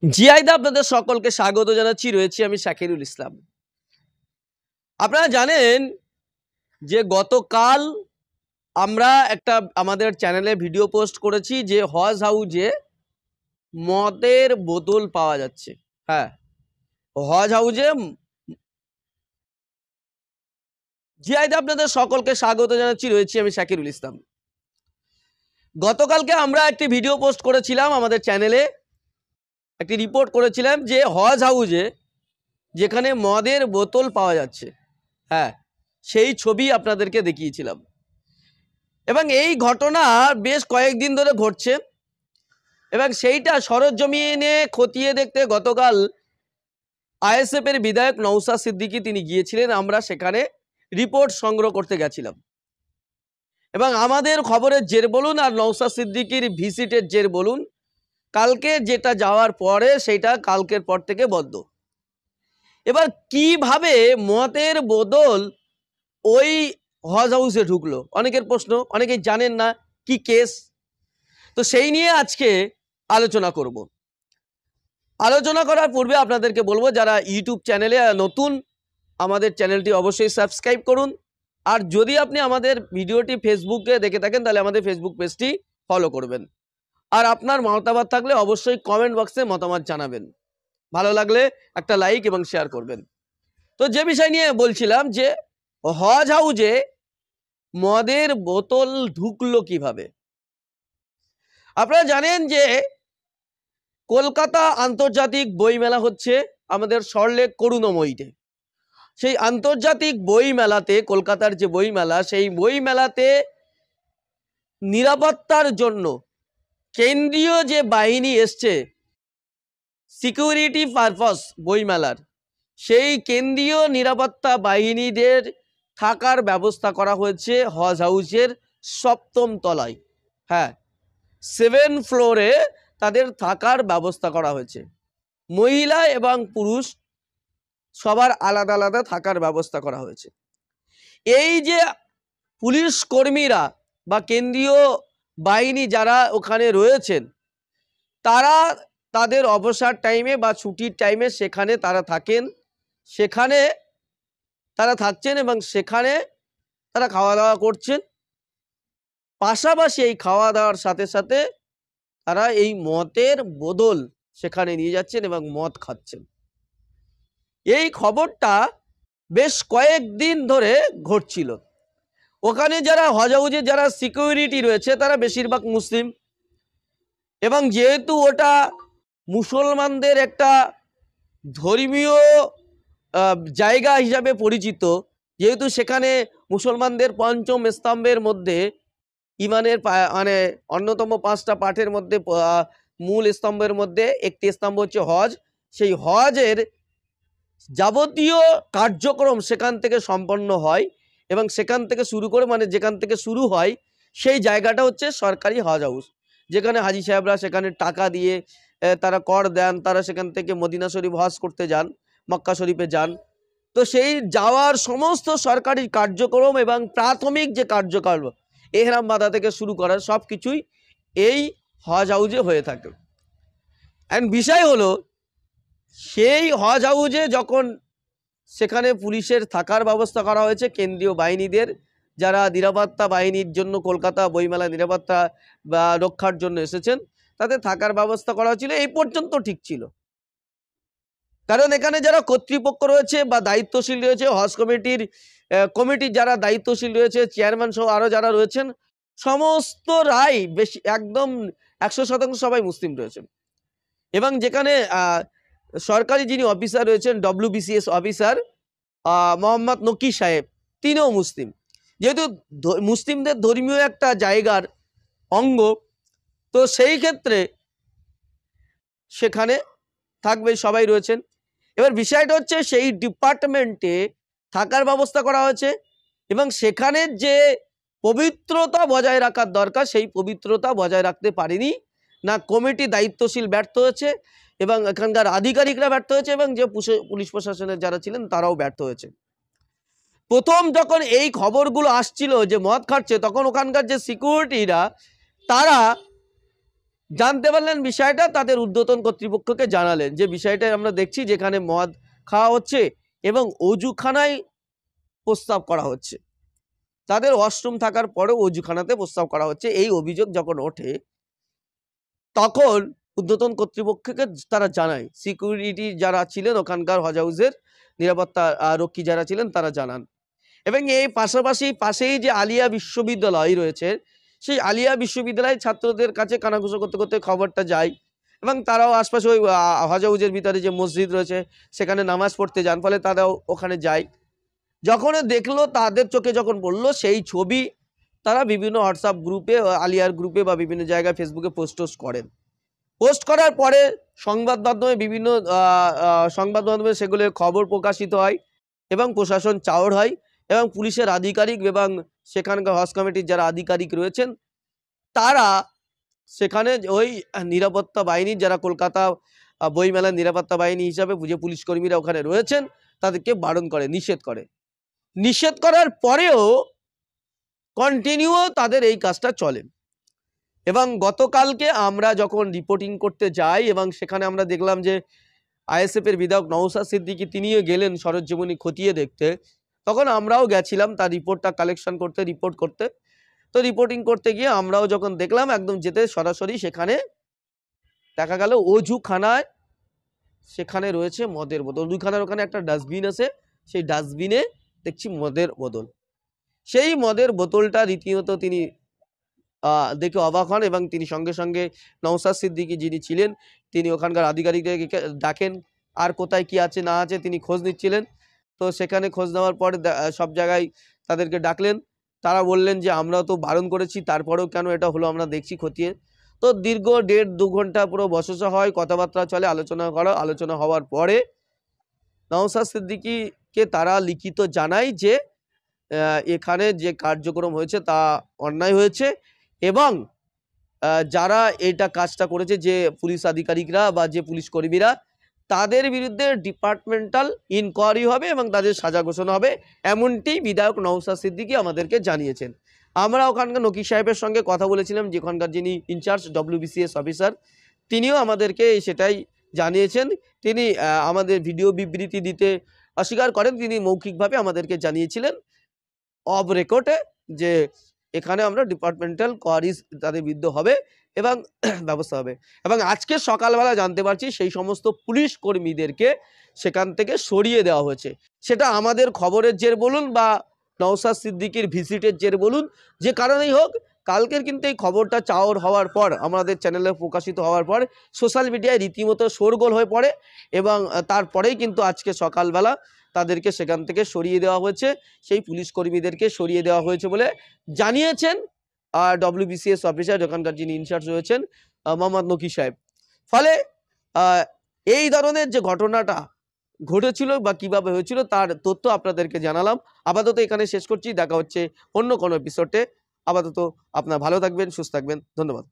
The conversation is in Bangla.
জিআইদা আপনাদের সকলকে স্বাগত জানাচ্ছি। রয়েছি আমি শাকিরুল ইসলাম। আপনারা জানেন যে গতকাল আমরা একটা আমাদের চ্যানেলে ভিডিও পোস্ট করেছি যে হজ হাউজে মদের বোতল পাওয়া যাচ্ছে। হ্যাঁ, হজ হাউজে জিআইদা আপনাদের সকলকে স্বাগত জানাচ্ছি। রয়েছি আমি শাকিরুল ইসলাম। গতকালকে আমরা একটি ভিডিও পোস্ট করেছিলাম আমাদের চ্যানেলে, একটি রিপোর্ট করেছিলাম যে হজ হাউজে যেখানে মদের বোতল পাওয়া যাচ্ছে, হ্যাঁ, সেই ছবি আপনাদেরকে দেখিয়েছিলাম। এবং এই ঘটনা বেশ কয়েকদিন ধরে ঘটছে এবং সেইটা সরজমিনে খতিয়ে দেখতে গতকাল আইএসএফ এর বিধায়ক নওশাদ সিদ্দিকী তিনি গিয়েছিলেন। আমরা সেখানে রিপোর্ট সংগ্রহ করতে গেছিলাম এবং আমাদের খবরের জের বলুন আর নওশাদ সিদ্দিকীর ভিজিটের জের বলুন, কালকে যেটা যাওয়ার পরে সেইটা কালকের পর থেকে বন্ধ। এবার কিভাবে মদের বোতল ওই হজ হাউসে ঢুকলো, অনেকের প্রশ্ন, অনেকেই জানেন না কি কেস। তো সেই নিয়ে আজকে আলোচনা করব। আলোচনা করার পূর্বে আপনাদেরকে বলবো, যারা ইউটিউব চ্যানেলে নতুন আমাদের চ্যানেলটি অবশ্যই সাবস্ক্রাইব করুন। আর যদি আপনি আমাদের ভিডিওটি ফেসবুকে দেখে থাকেন তাহলে আমাদের ফেসবুক পেজটি ফলো করবেন। আর আপনার মতামত থাকলে অবশ্যই কমেন্ট বক্সে মতামত জানাবেন। ভালো লাগলে একটা লাইক এবং শেয়ার করবেন। তো যে বিষয় নিয়ে বলছিলাম যে হজ হাউজে মদের বোতল ঢুকলো কিভাবে। আপনারা জানেন যে কলকাতা আন্তর্জাতিক বইমেলা হচ্ছে আমাদের সরলেক করুণাময়ীতে। সেই আন্তর্জাতিক বইমেলাতে, কলকাতার যে বইমেলা, সেই বইমেলাতে নিরাপত্তার জন্য কেন্দ্রীয় যে বাহিনী এসছে সিকিউরিটি পারপাস বইমেলার, সেই কেন্দ্রীয় নিরাপত্তা বাহিনীদের থাকার ব্যবস্থা করা হয়েছে হজ হাউসের 7ম তলায়। হ্যাঁ, 7 ফ্লোরে তাদের থাকার ব্যবস্থা করা হয়েছে। মহিলা এবং পুরুষ সবার আলাদা আলাদা থাকার ব্যবস্থা করা হয়েছে। এই যে পুলিশ কর্মীরা বা কেন্দ্রীয় বাহিনী যারা ওখানে রয়েছেন, তারা তাদের অবসর টাইমে বা ছুটির টাইমে সেখানে তারা থাকেন, সেখানে তারা থাকছেন এবং সেখানে তারা খাওয়া দাওয়া করছেন। পাশাপাশি এই খাওয়া দাওয়ার সাথে সাথে তারা এই মদের বোতল সেখানে নিয়ে যাচ্ছেন এবং মদ খাচ্ছেন। এই খবরটা বেশ কয়েকদিন ধরে ঘটছিল। ওখানে যারা হজ হাউজে যারা সিকিউরিটি রয়েছে তারা বেশিরভাগ মুসলিম, এবং যেহেতু ওটা মুসলমানদের একটা ধর্মীয় জায়গা হিসাবে পরিচিত, যেহেতু সেখানে মুসলমানদের 5ম স্তম্ভের মধ্যে ইমানের মানে অন্যতম 5টা পাঠের মধ্যে মূল স্তম্ভের মধ্যে একটি স্তম্ভ হচ্ছে হজ। সেই হজের যাবতীয় কার্যক্রম সেখান থেকে সম্পন্ন হয় এবং সেখান থেকে শুরু করে, মানে যেখান থেকে শুরু হয় সেই জায়গাটা হচ্ছে সরকারি হজ হাউস, যেখানে হাজি সাহেবরা সেখানে টাকা দিয়ে তারা কর দেন, তারা সেখান থেকে মদিনা শরীফ হজ করতে যান, মক্কা শরীফে যান। তো সেই যাওয়ার সমস্ত সরকারি কার্যক্রম এবং প্রাথমিক যে কার্যক্রম এহরাম বাঁধা থেকে শুরু করার সব কিছুই এই হজ হাউজে হয়ে থাকে। অ্যান্ড বিষয় হলো, সেই হজ হাউজে যখন সেখানে পুলিশের থাকার ব্যবস্থা করা হয়েছে, কেন্দ্রীয় বাহিনীদের যারা নিরাপত্তা বাহিনীর জন্য কলকাতা বইমেলা নিরাপত্তা বা রক্ষার জন্য এসেছেন, তাদের থাকার ব্যবস্থা করা হয়েছিল। এই পর্যন্ত ঠিক ছিল, কারণ এখানে যারা কর্তৃপক্ষ রয়েছে বা দায়িত্বশীল রয়েছে, হজ কমিটির যারা দায়িত্বশীল রয়েছে, চেয়ারম্যান সহ আরও যারা রয়েছেন, সমস্ত রাই বেশি একদম 100% সবাই মুসলিম রয়েছেন। এবং যেখানে সরকারি যিনি অফিসার রয়েছেন, WBCS অফিসার মোহাম্মদ নকি সাহেব, তিনিও মুসলিম। যেহেতু মুসলিমদের ধর্মীয় একটা জায়গার অঙ্গ, তো সেই ক্ষেত্রে সেখানে থাকবে সবাই রয়েছেন। এবার বিষয়টা হচ্ছে সেই ডিপার্টমেন্টে থাকার ব্যবস্থা করা হয়েছে এবং সেখানে যে পবিত্রতা বজায় রাখার দরকার সেই পবিত্রতা বজায় রাখতে পারেনি না কমিটি দায়িত্বশীল ব্যর্থ হয়েছে এবং এখানকার আধিকারিকরা ব্যর্থ হয়েছে এবং যে পুলিশ প্রশাসনের যারা ছিলেন তারাও ব্যর্থ হয়েছে। প্রথম যখন এই খবরগুলো আসছিল যে মদ খাচ্ছে, তখন ওখানকার যে সিকিউরিটিরা তারা জানতে পারলেন বিষয়টা, তাদের ঊর্ধ্বতন কর্তৃপক্ষকে জানালেন যে বিষয়টা আমরা দেখছি যেখানে মদ খাওয়া হচ্ছে এবং অজুখানায় প্রস্তাব করা হচ্ছে, তাদের ওয়াশরুম থাকার পরেও অজুখানাতে প্রস্তাব করা হচ্ছে। এই অভিযোগ যখন ওঠে তখন ঊর্ধ্বতন কর্তৃপক্ষকে তারা জানায়, সিকিউরিটি যারা ছিলেন ওখানকার হজ হাউসের নিরাপত্তা রক্ষী যারা ছিলেন তারা জানান। এবং এই পাশেই যে আলিয়া বিশ্ববিদ্যালয় রয়েছে, সেই আলিয়া বিশ্ববিদ্যালয়ের ছাত্রদের কাছে কানাঘুষো করতে করতে খবরটা যায় এবং তারাও আশপাশে ওই হজ হাউসের ভিতরে যে মসজিদ রয়েছে সেখানে নামাজ পড়তে যান, ফলে তারাও ওখানে যায়। যখন দেখলো, তাদের চোখে যখন পড়লো সেই ছবি, তারা বিভিন্ন হোয়াটসঅ্যাপ গ্রুপে, আলিয়ার গ্রুপে বা বিভিন্ন জায়গায় ফেসবুকে পোস্ট করেন। পোস্ট করার পরে সংবাদ মাধ্যমে বিভিন্ন সংবাদ মাধ্যমে সেগুলো খবর প্রকাশিত হয় এবং প্রশাসন চাওর হয় এবং পুলিশের আধিকারিক এবং সেখানকার হজ কমিটির যারা আধিকারিক রয়েছেন তারা সেখানে ওই নিরাপত্তা বাহিনীর, যারা কলকাতা বইমেলার নিরাপত্তা বাহিনী হিসাবে যে পুলিশ কর্মীরা ওখানে রয়েছেন তাদেরকে বারণ করে, নিষেধ করার পরেও কন্টিনিউ তাদের এই কাজটা চলে। এবং গতকালকে আমরা যখন রিপোর্টিং করতে যাই এবং সেখানে আমরা দেখলাম যে আইএসএফ এর বিধায়ক নওশাদ সিদ্দিকী তিনিও গেলেন সরজমিনি খতিয়ে দেখতে, তখন আমরাও গেছিলাম তার রিপোর্টটা কালেকশন করতে, রিপোর্ট করতে। তো রিপোর্টিং করতে গিয়ে আমরাও যখন দেখলাম, একদম যেতে সরাসরি সেখানে দেখা গেল অজুখানায় সেখানে রয়েছে মদের বোতল। অজুখানার ওখানে একটা ডাস্টবিন আছে, সেই ডাস্টবিনে দেখছি মদের বোতল। সেই মদের বোতলটা রীতিমত তিনি দেখে অবাক হন এবং তিনি সঙ্গে সঙ্গে নওশাদ সিদ্দিকী যিনি ছিলেন তিনি ওখানকার আধিকারিকদেরকে ডাকেন, আর কোথায় কি আছে না আছে তিনি খোঁজ নিচ্ছিলেন। তো সেখানে খোঁজ নেওয়ার পরে সব জায়গায় তাদেরকে ডাকলেন, তারা বললেন যে আমরাও তো বারণ করেছি, তারপরেও কেন এটা হলো আমরা দেখছি খতিয়ে। তো দীর্ঘ 1.5-2 ঘন্টা পুরো বচসা হয়, কথাবার্তা চলে, আলোচনা হওয়ার পরে নওশাদ সিদ্দিকীকে তারা লিখিত জানায় যে এখানে যে কার্যক্রম হয়েছে তা অন্যায় হয়েছে এবং যারা এটা কাজটা করেছে, যে পুলিশ আধিকারিকরা বা যে পুলিশ কর্মীরা, তাদের বিরুদ্ধে ডিপার্টমেন্টাল ইনকোয়ারি হবে এবং তাদের সাজা ঘোষণা হবে, এমনটি বিধায়ক নওশাদ সিদ্দিকী আমাদেরকে জানিয়েছেন। আমরা ওখানকার নকিব সাহেবের সঙ্গে কথা বলেছিলাম, যেখানকার যিনি ইনচার্জ WBCS অফিসার, তিনিও আমাদেরকে সেটাই জানিয়েছেন। তিনি আমাদের ভিডিও বিবৃতি দিতে অস্বীকার করেন, তিনি মৌখিকভাবে আমাদেরকে জানিয়েছিলেন অফ রেকর্ডে যে এখানে আমরা ডিপার্টমেন্টাল কোয়ারিজ তাদের বিরুদ্ধে হবে এবং ব্যবস্থা হবে। এবং আজকে সকালবেলা জানতে পারছি সেই সমস্ত পুলিশ কর্মীদেরকে সেখান থেকে সরিয়ে দেওয়া হয়েছে। সেটা আমাদের খবরের জের বলুন বা নওশাদ সিদ্দিকীর ভিজিটের জের বলুন, যে কারণেই হোক, কালকের কিন্তু এই খবরটা চাওর হওয়ার পর, আমাদের চ্যানেলে প্রকাশিত হওয়ার পর সোশ্যাল মিডিয়ায় রীতিমতো শোরগোল হয়ে পড়ে এবং তারপরেই কিন্তু আজকে সকালবেলা তাদেরকে সেখান থেকে সরিয়ে দেওয়া হয়েছে। সেই পুলিশ কর্মীদেরকে সরিয়ে দেওয়া হয়েছে বলে জানিয়েছেন WBCS অফিসার, ওখানকার যিনি ইনচার্জ রয়েছেন মোহাম্মদ নকিব সাহেব। ফলে এই ধরনের যে ঘটনাটা ঘটেছিল বা কিভাবে হয়েছিল তার তথ্য আপনাদেরকে জানালাম। আপাতত এখানে শেষ করছি, দেখা হচ্ছে অন্য কোনো এপিসোডে। আপাতত আপনারা ভালো থাকবেন, সুস্থ থাকবেন, ধন্যবাদ।